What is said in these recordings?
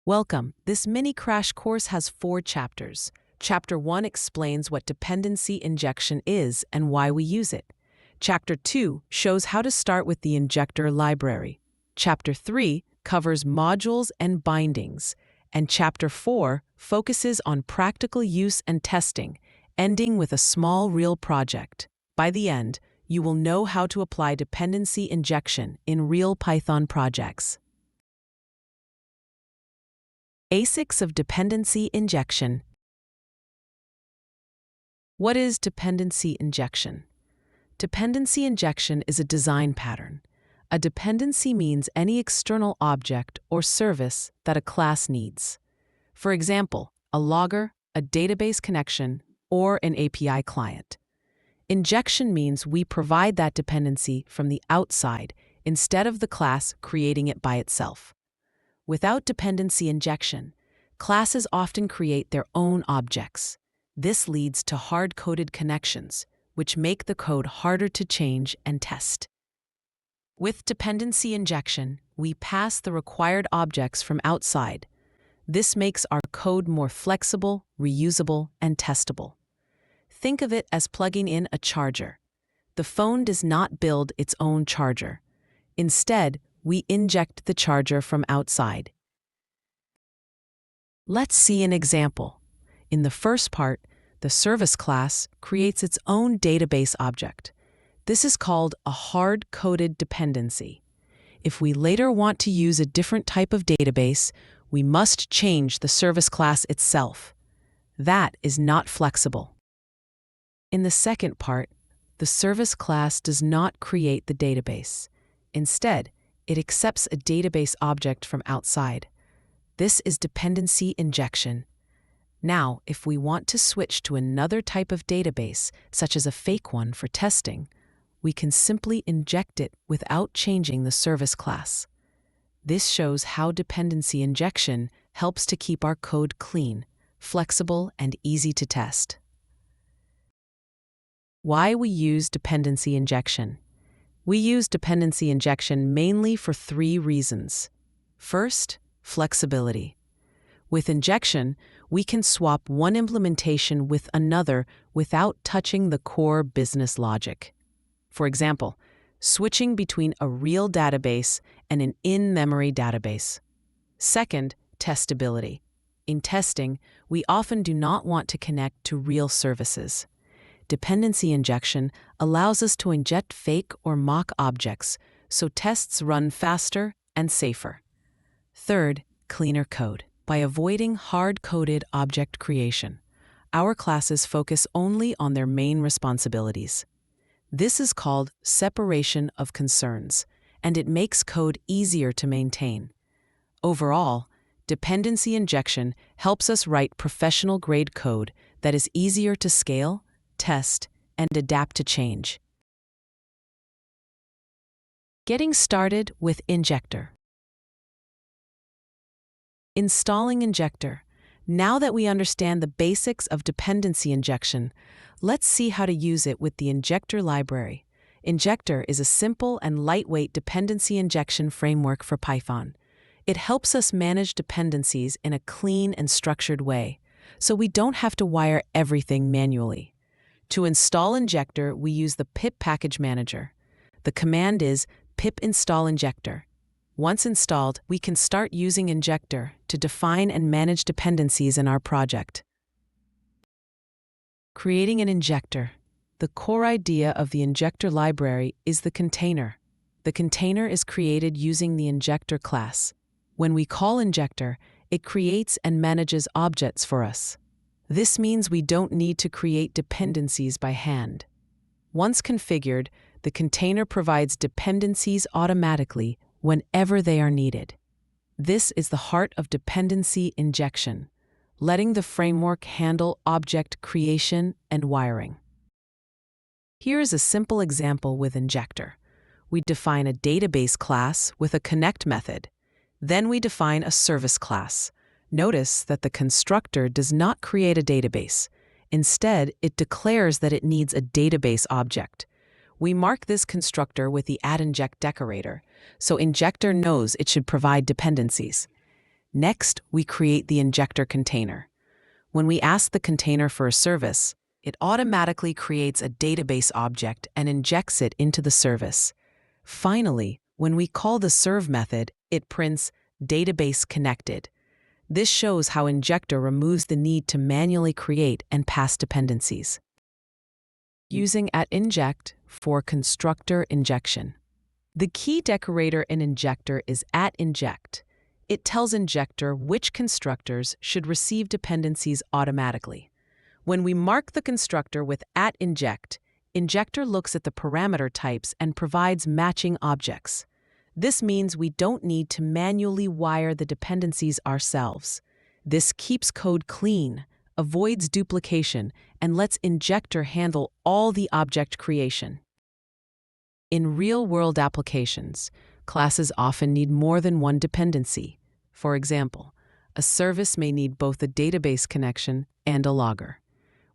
Welcome. This mini crash course has 4 chapters. Chapter 1 explains what dependency injection is and why we use it. Chapter 2 shows how to start with the Injector library. Chapter 3 covers modules and bindings. And Chapter 4 focuses on practical use and testing, ending with a small real project. By the end, you will know how to apply dependency injection in real Python projects. Basics of dependency injection. What is dependency injection? Dependency injection is a design pattern. A dependency means any external object or service that a class needs. For example, a logger, a database connection, or an API client. Injection means we provide that dependency from the outside instead of the class creating it by itself. Without dependency injection, classes often create their own objects. This leads to hard-coded connections, which make the code harder to change and test. With dependency injection, we pass the required objects from outside. This makes our code more flexible, reusable, and testable. Think of it as plugging in a charger. The phone does not build its own charger. Instead, we inject the charger from outside. Let's see an example. In the first part, the service class creates its own database object. This is called a hard-coded dependency. If we later want to use a different type of database, we must change the service class itself. That is not flexible. In the second part, the service class does not create the database. Instead, it accepts a database object from outside. This is dependency injection. Now, if we want to switch to another type of database, such as a fake one for testing, we can simply inject it without changing the service class. This shows how dependency injection helps to keep our code clean, flexible, and easy to test. Why we use dependency injection? We use dependency injection mainly for 3 reasons. First, flexibility. With injection, we can swap one implementation with another without touching the core business logic. For example, switching between a real database and an in-memory database. Second, testability. In testing, we often do not want to connect to real services. Dependency injection allows us to inject fake or mock objects, so tests run faster and safer. Third, cleaner code. By avoiding hard-coded object creation, our classes focus only on their main responsibilities. This is called separation of concerns, and it makes code easier to maintain. Overall, dependency injection helps us write professional-grade code that is easier to scale, test, and adapt to change. Getting started with Injector. Installing Injector. Now that we understand the basics of dependency injection, let's see how to use it with the Injector library. Injector is a simple and lightweight dependency injection framework for Python. It helps us manage dependencies in a clean and structured way, so we don't have to wire everything manually. To install Injector, we use the pip package manager. The command is pip install Injector. Once installed, we can start using Injector to define and manage dependencies in our project. Creating an injector. The core idea of the Injector library is the container. The container is created using the Injector class. When we call Injector, it creates and manages objects for us. This means we don't need to create dependencies by hand. Once configured, the container provides dependencies automatically whenever they are needed. This is the heart of dependency injection, letting the framework handle object creation and wiring. Here is a simple example with Injector. We define a database class with a connect method. Then we define a service class. Notice that the constructor does not create a database. Instead, it declares that it needs a database object. We mark this constructor with the addInject decorator, so Injector knows it should provide dependencies. Next, we create the injector container. When we ask the container for a service, it automatically creates a database object and injects it into the service. Finally, when we call the serve method, it prints database connected. This shows how Injector removes the need to manually create and pass dependencies. Using @inject for constructor injection. The key decorator in Injector is @inject. It tells Injector which constructors should receive dependencies automatically. When we mark the constructor with @inject, Injector looks at the parameter types and provides matching objects. This means we don't need to manually wire the dependencies ourselves. This keeps code clean, avoids duplication, and lets Injector handle all the object creation. In real-world applications, classes often need more than one dependency. For example, a service may need both a database connection and a logger.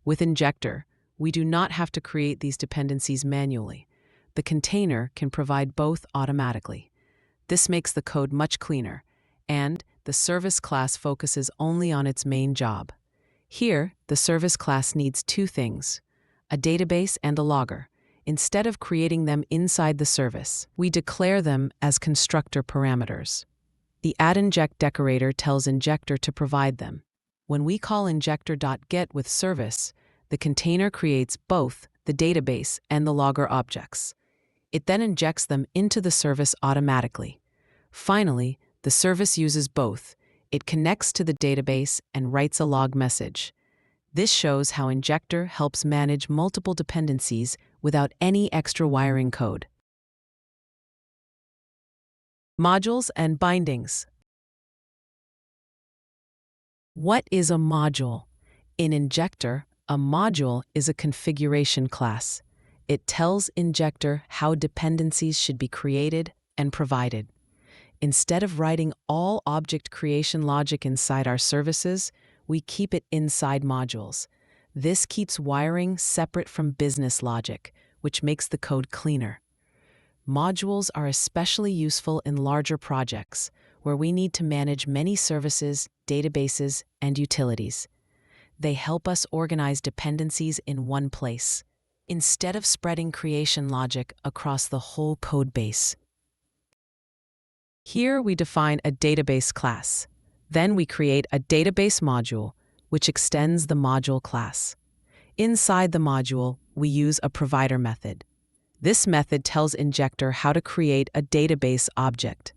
With Injector, we do not have to create these dependencies manually. The container can provide both automatically. This makes the code much cleaner, and the service class focuses only on its main job. Here, the service class needs two things: a database and a logger. Instead of creating them inside the service, we declare them as constructor parameters. The @inject decorator tells Injector to provide them. When we call injector.get with service, the container creates both the database and the logger objects. It then injects them into the service automatically. Finally, the service uses both. It connects to the database and writes a log message. This shows how Injector helps manage multiple dependencies without any extra wiring code. Modules and bindings. What is a module? In Injector, a module is a configuration class. It tells Injector how dependencies should be created and provided. Instead of writing all object creation logic inside our services, we keep it inside modules. This keeps wiring separate from business logic, which makes the code cleaner. Modules are especially useful in larger projects, where we need to manage many services, databases, and utilities. They help us organize dependencies in one place, instead of spreading creation logic across the whole code base. Here we define a database class. Then we create a database module, which extends the module class. Inside the module, we use a provider method. This method tells Injector how to create a database object.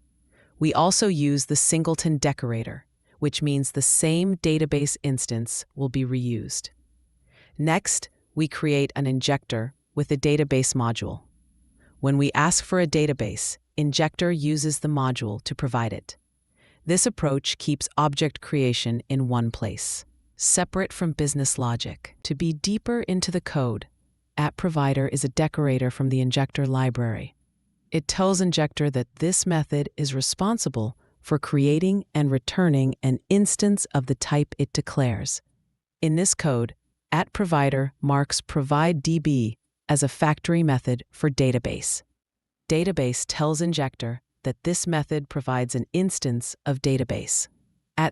We also use the singleton decorator, which means the same database instance will be reused. Next, we create an Injector with a database module. When we ask for a database, Injector uses the module to provide it. This approach keeps object creation in one place, separate from business logic. To be deeper into the code, @provider is a decorator from the Injector library. It tells Injector that this method is responsible for creating and returning an instance of the type it declares. In this code, @provider marks provideDB as a factory method for database. Database tells Injector that this method provides an instance of database.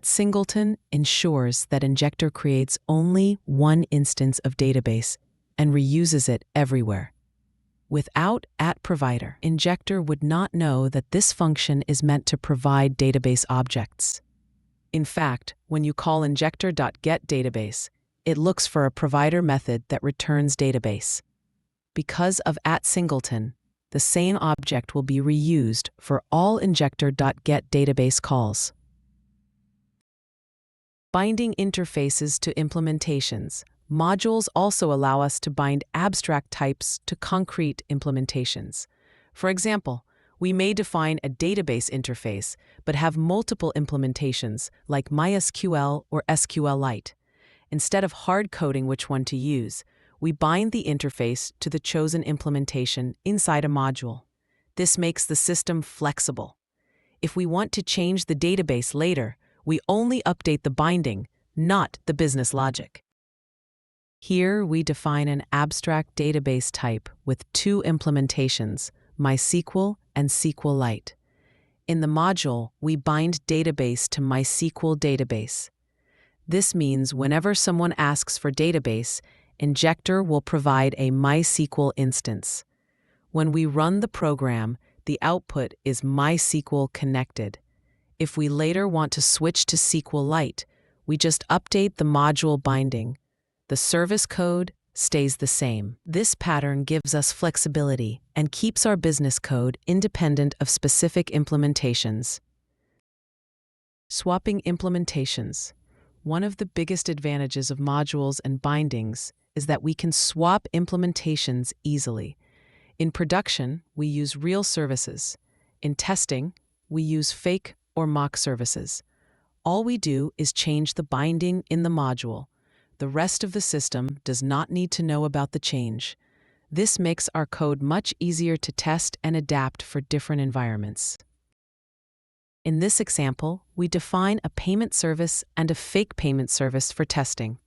@singleton ensures that Injector creates only one instance of database and reuses it everywhere. Without @provider, Injector would not know that this function is meant to provide database objects. In fact, when you call injector.getDatabase, it looks for a provider method that returns database. Because of @singleton, the same object will be reused for all injector.getDatabase calls. Binding interfaces to implementations. Modules also allow us to bind abstract types to concrete implementations. For example, we may define a database interface but have multiple implementations like MySQL or SQLite. Instead of hard-coding which one to use, we bind the interface to the chosen implementation inside a module. This makes the system flexible. If we want to change the database later, we only update the binding, not the business logic. Here we define an abstract database type with two implementations, MySQL and SQLite. In the module, we bind database to MySQL database. This means whenever someone asks for database, Injector will provide a MySQL instance. When we run the program, the output is MySQL connected. If we later want to switch to SQLite, we just update the module binding. The service code stays the same. This pattern gives us flexibility and keeps our business code independent of specific implementations. Swapping implementations. One of the biggest advantages of modules and bindings is that we can swap implementations easily. In production, we use real services. In testing, we use fake or mock services. All we do is change the binding in the module. The rest of the system does not need to know about the change. This makes our code much easier to test and adapt for different environments. In this example, we define a payment service and a fake payment service for testing.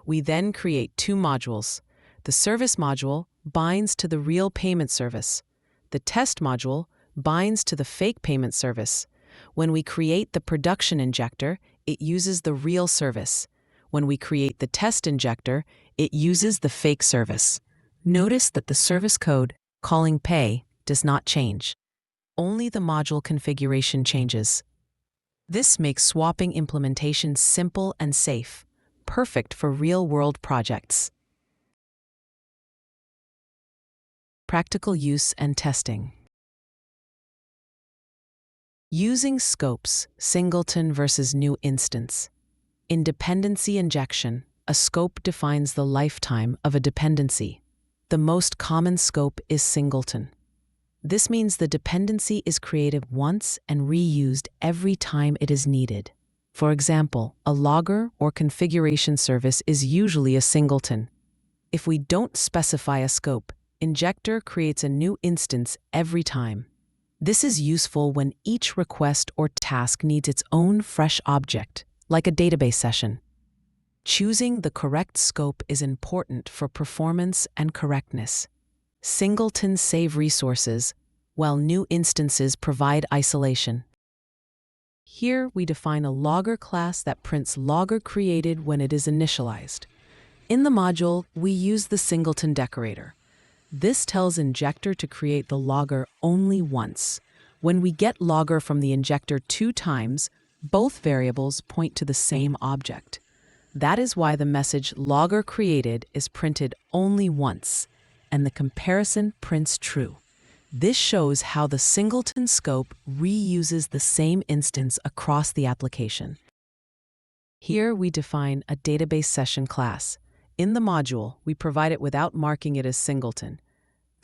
We then create two modules. The service module binds to the real payment service. The test module binds to the fake payment service. When we create the production injector, it uses the real service. When we create the test injector, it uses the fake service. Notice that the service code, calling pay, does not change. Only the module configuration changes. This makes swapping implementation simple and safe, perfect for real-world projects. Practical use and testing. Using scopes, singleton versus new instance. In dependency injection, a scope defines the lifetime of a dependency. The most common scope is singleton. This means the dependency is created once and reused every time it is needed. For example, a logger or configuration service is usually a singleton. If we don't specify a scope, Injector creates a new instance every time. This is useful when each request or task needs its own fresh object, like a database session. Choosing the correct scope is important for performance and correctness. Singletons save resources, while new instances provide isolation. Here we define a logger class that prints logger created when it is initialized. In the module, we use the singleton decorator. This tells Injector to create the logger only once. When we get logger from the injector 2 times, both variables point to the same object. That is why the message logger created is printed only once, and the comparison prints true. This shows how the singleton scope reuses the same instance across the application. Here we define a database session class. In the module, we provide it without marking it as singleton.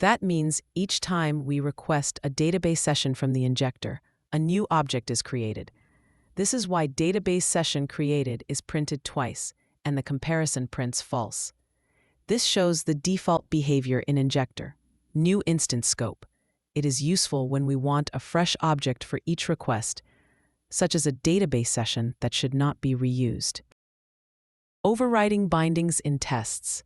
That means each time we request a database session from the injector, a new object is created. This is why database session created is printed twice, and the comparison prints false. This shows the default behavior in Injector, new instance scope. It is useful when we want a fresh object for each request, such as a database session that should not be reused. Overriding bindings in tests.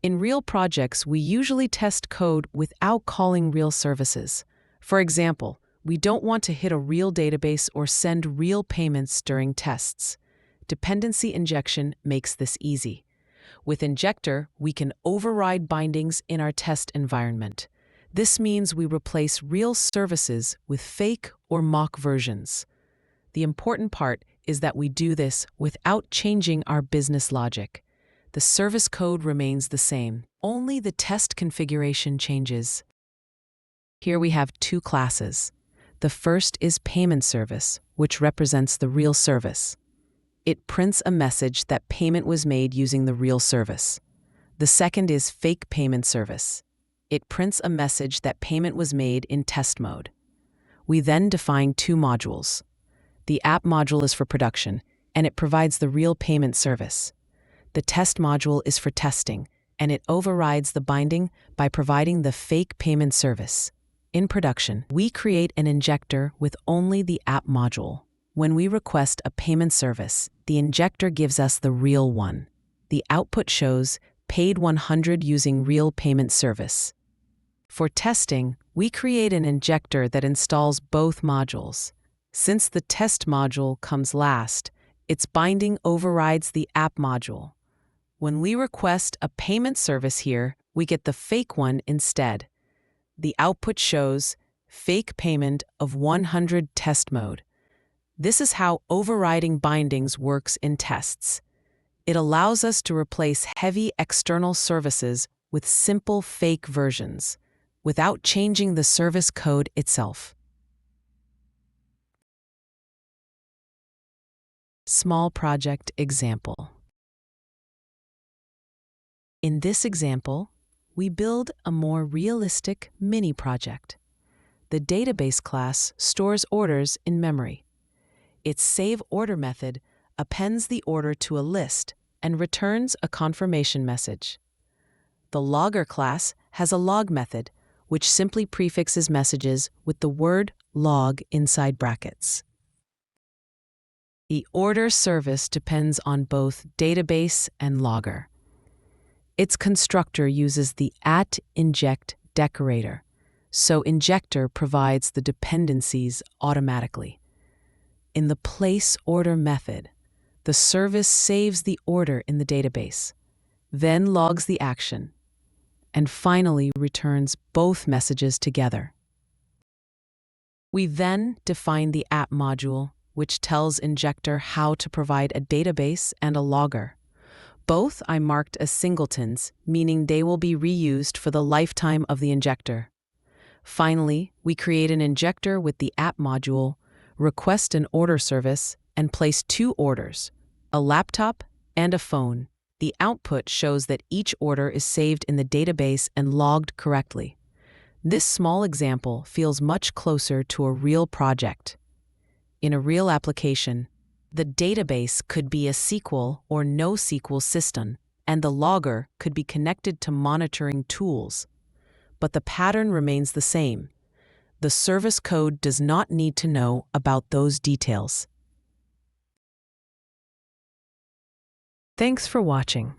In real projects, we usually test code without calling real services. For example, we don't want to hit a real database or send real payments during tests. Dependency injection makes this easy. With Injector, we can override bindings in our test environment. This means we replace real services with fake or mock versions. The important part is that we do this without changing our business logic. The service code remains the same, only the test configuration changes. Here we have 2 classes. The first is payment service, which represents the real service. It prints a message that payment was made using the real service. The second is fake payment service. It prints a message that payment was made in test mode. We then define 2 modules. The app module is for production, and it provides the real payment service. The test module is for testing, and it overrides the binding by providing the fake payment service. In production, we create an injector with only the app module. When we request a payment service, the injector gives us the real one. The output shows paid 100 using real payment service. For testing, we create an injector that installs both modules. Since the test module comes last, its binding overrides the app module. When we request a payment service here, we get the fake one instead. The output shows fake payment of 100 test mode. This is how overriding bindings works in tests. It allows us to replace heavy external services with simple fake versions, without changing the service code itself. Small project example. In this example, we build a more realistic mini project. The database class stores orders in memory. Its save_order method appends the order to a list and returns a confirmation message. The logger class has a log method, which simply prefixes messages with the word log inside brackets. The order service depends on both database and logger. Its constructor uses the @inject decorator, so Injector provides the dependencies automatically. In the place order method, the service saves the order in the database, then logs the action, and finally returns both messages together. We then define the app module, which tells Injector how to provide a database and a logger. Both I marked as singletons, meaning they will be reused for the lifetime of the Injector. Finally, we create an Injector with the app module, request an order service, and place 2 orders, a laptop and a phone. The output shows that each order is saved in the database and logged correctly. This small example feels much closer to a real project. In a real application, the database could be a SQL or NoSQL system, and the logger could be connected to monitoring tools. But the pattern remains the same. The service code does not need to know about those details. Thanks for watching.